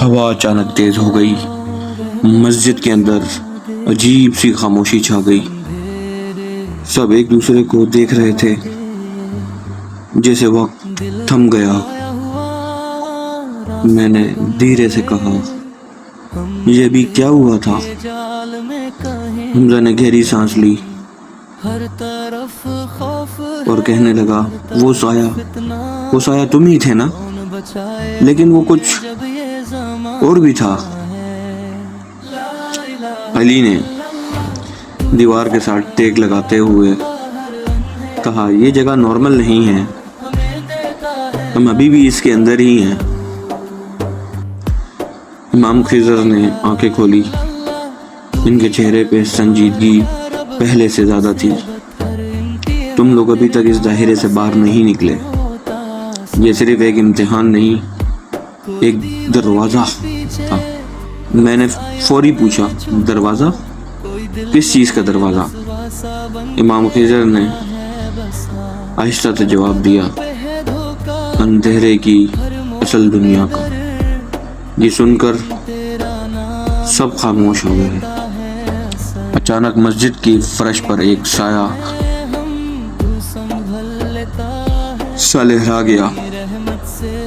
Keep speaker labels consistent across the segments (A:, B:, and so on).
A: ہوا اچانک تیز ہو گئی۔ مسجد کے اندر عجیب سی خاموشی چھا گئی۔ سب ایک دوسرے کو دیکھ رہے تھے، جیسے وقت تھم گیا۔ میں نے دھیرے سے کہا، یہ بھی کیا ہوا تھا؟ حمزہ نے گہری سانس لی اور کہنے لگا، وہ سایہ تم ہی تھے نا؟ لیکن وہ کچھ اور بھی تھا۔ علی نے دیوار کے ساتھ ٹیک لگاتے ہوئے کہا، یہ جگہ نارمل نہیں ہے، ہم ابھی بھی اس کے اندر ہی ہیں۔ امام خضر نے آنکھیں کھولی۔ ان کے چہرے پہ سنجیدگی پہلے سے زیادہ تھی۔ تم لوگ ابھی تک اس دائرے سے باہر نہیں نکلے۔ یہ صرف ایک امتحان نہیں، ایک دروازہ تھا۔ میں نے فوری پوچھا، دروازہ؟ کس چیز کا دروازہ؟ امام خضر نے آہستہ سے جواب دیا، اندھیرے کی اصل دنیا کا۔ یہ سن کر سب خاموش ہو گئے۔ اچانک مسجد کی فرش پر ایک سایہ سا لہرا گیا۔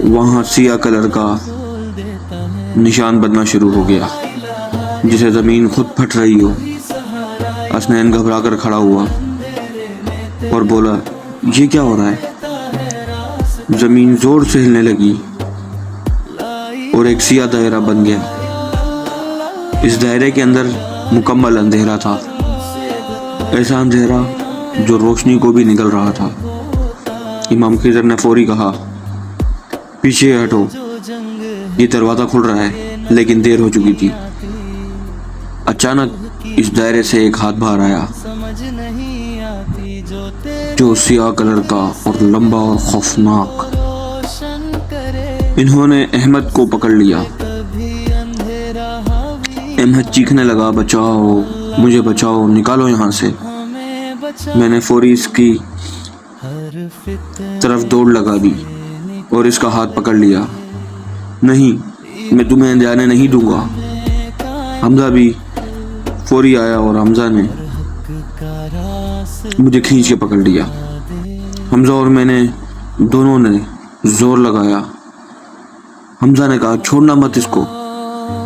A: وہاں سیاہ کلر کا نشان بننا شروع ہو گیا، جسے زمین خود پھٹ رہی ہو۔ حسنین گھبرا کر کھڑا ہوا اور بولا، یہ کیا ہو رہا ہے؟ زمین زور سے ہلنے لگی اور ایک سیاہ دائرہ بن گیا۔ اس دائرے کے اندر مکمل اندھیرا تھا، ایسا اندھیرا جو روشنی کو بھی نگل رہا تھا۔ امام خضر نے فوری کہا، پیچھے ہٹو، یہ دروازہ کھل رہا ہے۔ لیکن دیر ہو چکی تھی۔ اچانک اس دائرے سے ایک ہاتھ باہر آیا، جو سیاہ کلر کا اور لمبا اور خوفناک۔ انہوں نے احمد کو پکڑ لیا۔ احمد چیخنے لگا، بچاؤ، مجھے بچاؤ، نکالو یہاں سے۔ میں نے فوری اس کی طرف دوڑ لگا دی اور اس کا ہاتھ پکڑ لیا۔ نہیں، میں تمہیں جانے نہیں دوں گا۔ حمزہ بھی فوری آیا اور حمزہ نے مجھے کھینچ کے پکڑ لیا۔ حمزہ اور میں نے دونوں نے زور لگایا۔ حمزہ نے کہا، چھوڑنا مت اس کو۔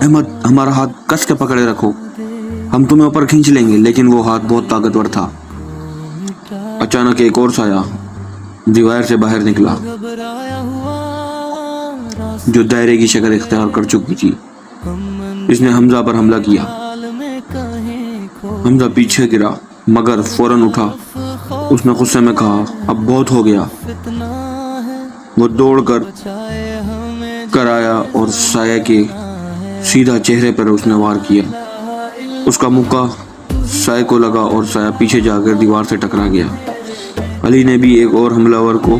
A: احمد، ہمارا ہاتھ کس کے پکڑے رکھو، ہم تمہیں اوپر کھینچ لیں گے۔ لیکن وہ ہاتھ بہت طاقتور تھا۔ اچانک ایک اور سایہ دیوار سے باہر نکلا، جو دائرے کی شکل اختیار کر چکی تھی۔ اس نے حمزہ پر حملہ کیا۔ حمزہ پیچھے گرا مگر فوراً اٹھا۔ اس نے غصے میں کہا، اب بہت ہو گیا۔ وہ دوڑ کر آیا اور سایہ کے سیدھا چہرے پر اس نے وار کیا۔ اس کا مکہ سایہ کو لگا اور سایہ پیچھے جا کر دیوار سے ٹکرا گیا۔ علی نے بھی ایک اور حملہ ور کو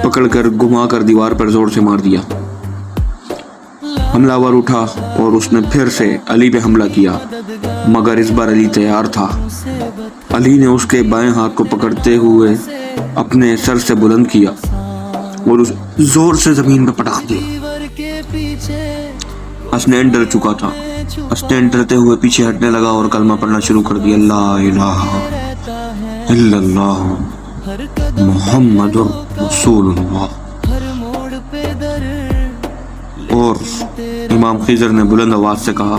A: پکڑ کر گھما کر دیوار پر زور سے مار دیا۔ حملہ ور اٹھا اور اس نے پھر سے علی پہ حملہ کیا، مگر اس بار علی تیار تھا۔ علی نے اس کے بائیں ہاتھ کو پکڑتے ہوئے اپنے سر سے بلند کیا اور اس زور سے زمین پہ پٹخ دیا۔ حسنین ڈر چکا تھا۔ حسنین ڈرتے ہوئے پیچھے ہٹنے لگا اور کلمہ پڑھنا شروع کر دیا، لا الہ الا اللہ محمد رسول اللہ۔ اور امام خضر نے بلند آواز سے کہا،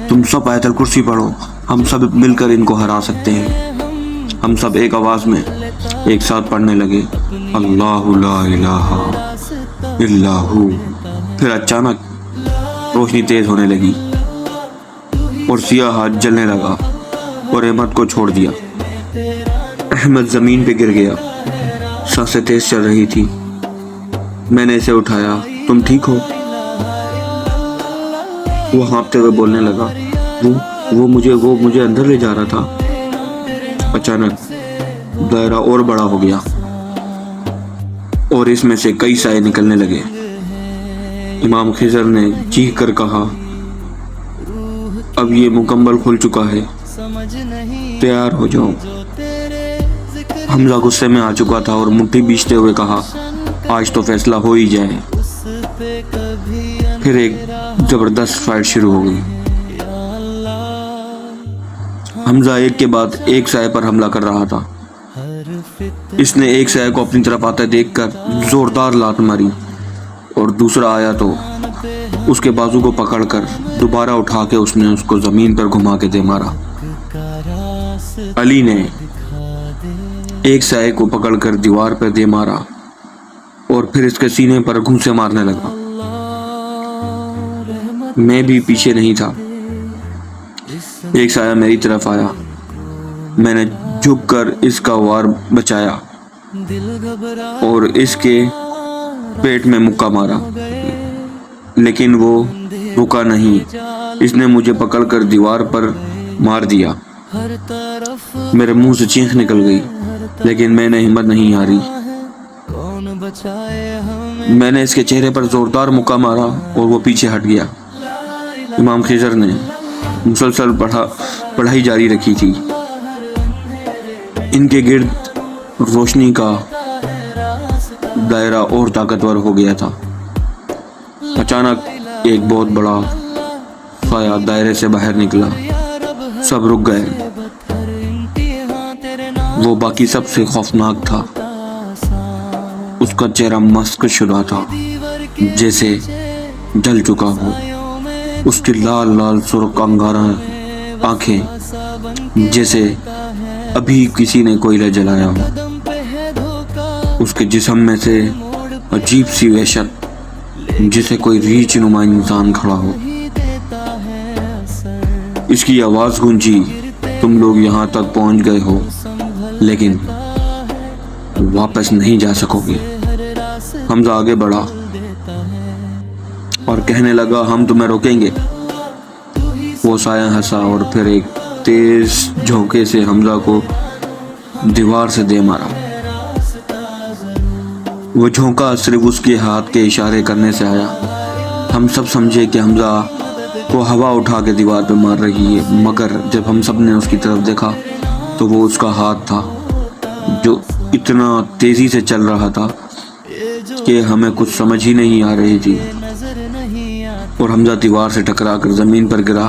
A: تم سب آیت الکرسی پڑھو، ہم سب مل کر ان کو ہرا سکتے ہیں۔ ہم سب ایک آواز میں ایک ساتھ پڑھنے لگے، اللہ لا الہ الا ہو۔ پھر اچانک روشنی تیز ہونے لگی اور سیاہ ہاتھ جلنے لگا اور احمد کو چھوڑ دیا۔ احمد زمین پہ گر گیا، سانسیں تیز چل رہی تھی۔ میں نے اسے اٹھایا، تم ٹھیک ہو؟ وہ ہانپتے ہوئے بولنے لگا، وہ مجھے اندر لے جا رہا تھا۔ اچانک دائرہ اور بڑا ہو گیا اور اس میں سے کئی سائے نکلنے لگے۔ امام خضر نے چیخ کر کہا، اب یہ مکمل کھل چکا ہے، تیار ہو جاؤ۔ حمزہ غصے میں آ چکا تھا اور مٹھی بیچتے ہوئے کہا، آج تو فیصلہ ہو ہی جائے۔ پھر ایک زبردست فائٹ شروع ہو گئی۔ حمزہ ایک کے بعد ایک سائے پر حملہ کر رہا تھا۔ اس نے ایک سائے کو اپنی طرف آتے دیکھ کر زوردار لات ماری اور دوسرا آیا تو اس کے بازو کو پکڑ کر دوبارہ اٹھا کے اس نے اس کو زمین پر گھما کے دے مارا۔ علی نے ایک سائے کو پکڑ کر دیوار پر دے مارا اور پھر اس کے سینے پر گھونسے مارنے لگا۔ میں بھی پیچھے نہیں تھا۔ ایک سایہ میری طرف آیا، میں نے جھک کر اس کا وار بچایا اور اس کے پیٹ میں مکہ مارا، لیکن وہ رکا نہیں۔ اس نے مجھے پکڑ کر دیوار پر مار دیا۔ میرے منہ سے چینخ نکل گئی، لیکن میں نے ہمت نہیں ہاری۔ میں نے اس کے چہرے پر زوردار مکہ مارا اور وہ پیچھے ہٹ گیا۔ امام خضر نے مسلسل پڑھائی جاری رکھی تھی۔ ان کے گرد روشنی کا دائرہ اور طاقتور ہو گیا تھا۔ اچانک ایک بہت بڑا سایہ دائرے سے باہر نکلا۔ سب رک گئے۔ وہ باقی سب سے خوفناک تھا۔ اس کا چہرہ مسک شدہ تھا، جیسے جل چکا ہو۔ اس کی لال لال سرخ انگارہ آنکھیں جیسے ابھی کسی نے کوئلہ جلایا ہو۔ اس کے جسم میں سے عجیب سی وحشت، جسے کوئی ریچھ نما انسان کھڑا ہو۔ اس کی آواز گونجی، تم لوگ یہاں تک پہنچ گئے ہو، لیکن واپس نہیں جا سکو گے۔ حمزہ آگے بڑھا اور کہنے لگا، ہم تمہیں روکیں گے۔ وہ سایہ ہنسا اور پھر ایک تیز جھونکے سے حمزہ کو دیوار سے دے مارا۔ وہ جھونکا صرف اس کے ہاتھ کے اشارے کرنے سے آیا۔ ہم سب سمجھے کہ حمزہ کو ہوا اٹھا کے دیوار پہ مار رہی ہے، مگر جب ہم سب نے اس کی طرف دیکھا تو وہ اس کا ہاتھ تھا جو اتنا تیزی سے چل رہا تھا کہ ہمیں کچھ سمجھ ہی نہیں آ رہی تھی، اور حمزہ دیوار سے ٹکرا کر زمین پر گرا،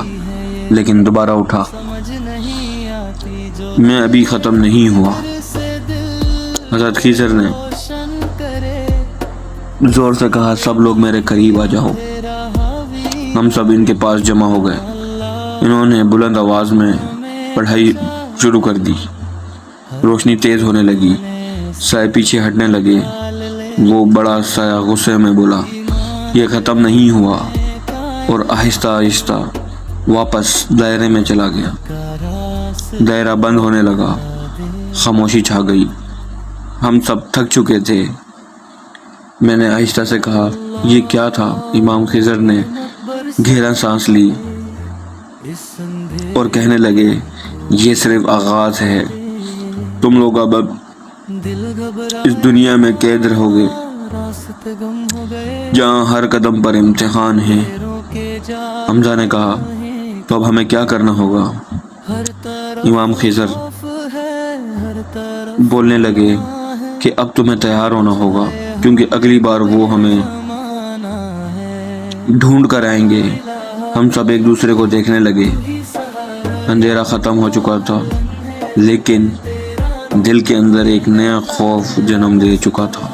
A: لیکن دوبارہ اٹھا۔ میں ابھی ختم نہیں ہوا۔ حضرت خضر نے زور سے کہا، سب لوگ میرے قریب آ جاؤ۔ ہم سب ان کے پاس جمع ہو گئے۔ انہوں نے بلند آواز میں پڑھائی شروع کر دی۔ روشنی تیز ہونے لگی، سائے پیچھے ہٹنے لگے۔ وہ بڑا سایہ غصے میں بولا، یہ ختم نہیں ہوا، اور آہستہ آہستہ واپس دائرے میں چلا گیا۔ دائرہ بند ہونے لگا، خاموشی چھا گئی۔ ہم سب تھک چکے تھے۔ میں نے آہستہ سے کہا، یہ کیا تھا؟ امام خضر نے گہرا سانس لی اور کہنے لگے، یہ صرف آغاز ہے۔ تم لوگ اب اس دنیا میں قید رہو گے، جہاں ہر قدم پر امتحان ہے۔ حمزہ نے کہا، تو اب ہمیں کیا کرنا ہوگا؟ امام خضر بولنے لگے کہ اب تمہیں تیار ہونا ہوگا، کیونکہ اگلی بار وہ ہمیں ڈھونڈ کر آئیں گے۔ ہم سب ایک دوسرے کو دیکھنے لگے۔ اندھیرا ختم ہو چکا تھا، لیکن دل کے اندر ایک نیا خوف جنم لے چکا تھا۔